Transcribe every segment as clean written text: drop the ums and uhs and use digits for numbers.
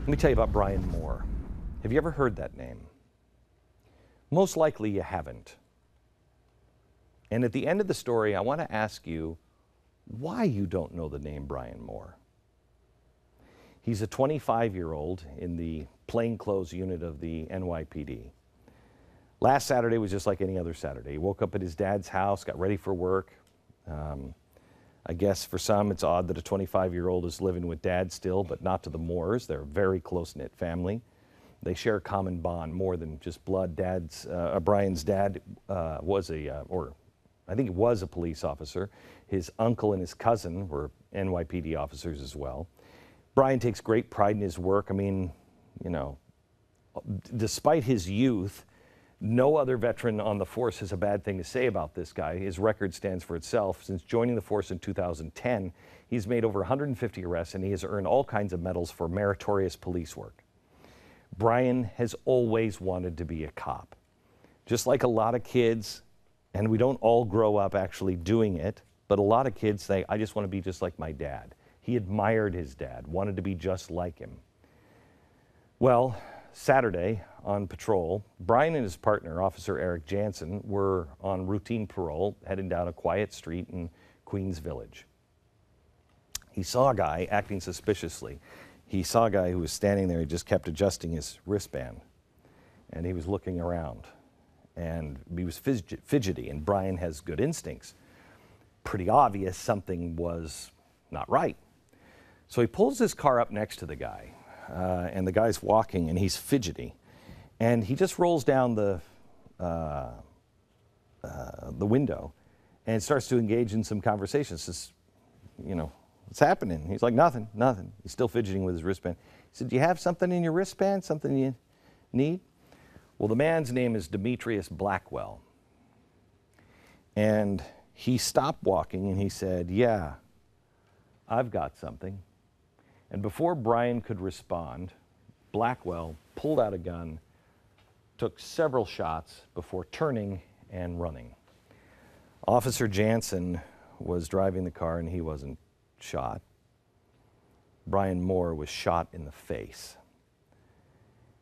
Let me tell you about Brian Moore. Have you ever heard that name? Most likely you haven't. And at the end of the story, I want to ask you why you don't know the name Brian Moore. He's a 25-year-old in the plainclothes unit of the NYPD. Last Saturday was just like any other Saturday. He woke up at his dad's house, got ready for work. I guess for some it's odd that a 25-year-old is living with dad still, but not to the Moores. They're a very close-knit family. They share a common bond, more than just blood. Brian's dad was I think he was a police officer. His uncle and his cousin were NYPD officers as well. Brian takes great pride in his work. I mean, you know, despite his youth, no other veteran on the force has a bad thing to say about this guy. His record stands for itself. Since joining the force in 2010, he's made over 150 arrests, and he has earned all kinds of medals for meritorious police work. Brian has always wanted to be a cop. Just like a lot of kids, and we don't all grow up actually doing it, but a lot of kids say, I just want to be just like my dad. He admired his dad, wanted to be just like him. Well, Saturday on patrol, Brian and his partner, Officer Eric Jansen, were on routine parole heading down a quiet street in Queens Village. He saw a guy acting suspiciously. He saw a guy who was standing there. He just kept adjusting his wristband, and he was looking around, and he was fidgety, and Brian has good instincts. Pretty obvious something was not right. So he pulls his car up next to the guy, and the guy's walking, and he's fidgety. And he just rolls down the window and starts to engage in some conversation. Says, you know, what's happening? He's like, nothing. He's still fidgeting with his wristband. He said, do you have something in your wristband, something you need? Well, the man's name is Demetrius Blackwell. And he stopped walking and he said, yeah, I've got something. And before Brian could respond, Blackwell pulled out a gun, took several shots before turning and running. Officer Jansen was driving the car and he wasn't shot. Brian Moore was shot in the face.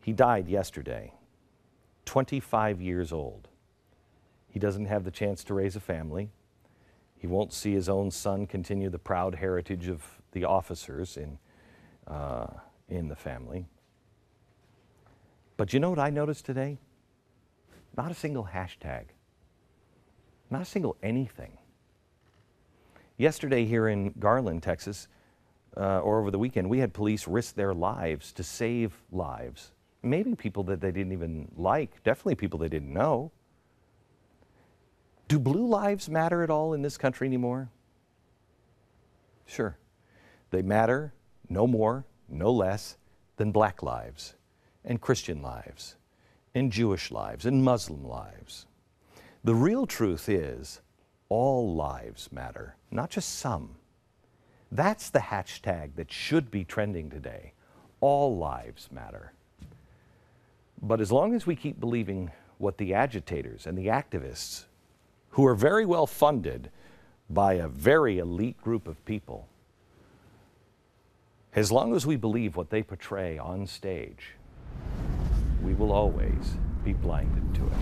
He died yesterday, 25 years old. He doesn't have the chance to raise a family. He won't see his own son continue the proud heritage of the officers in the family. But you know what I noticed today? Not a single hashtag. Not a single anything. Yesterday here in Garland, Texas, or over the weekend, we had police risk their lives to save lives. Maybe people that they didn't even like, definitely people they didn't know. Do blue lives matter at all in this country anymore? Sure. They matter no more, no less than black lives, and Christian lives, and Jewish lives, and Muslim lives. The real truth is, all lives matter, not just some. That's the hashtag that should be trending today. All lives matter. But as long as we keep believing what the agitators and the activists, who are very well funded by a very elite group of people, as long as we believe what they portray on stage, we will always be blinded to it.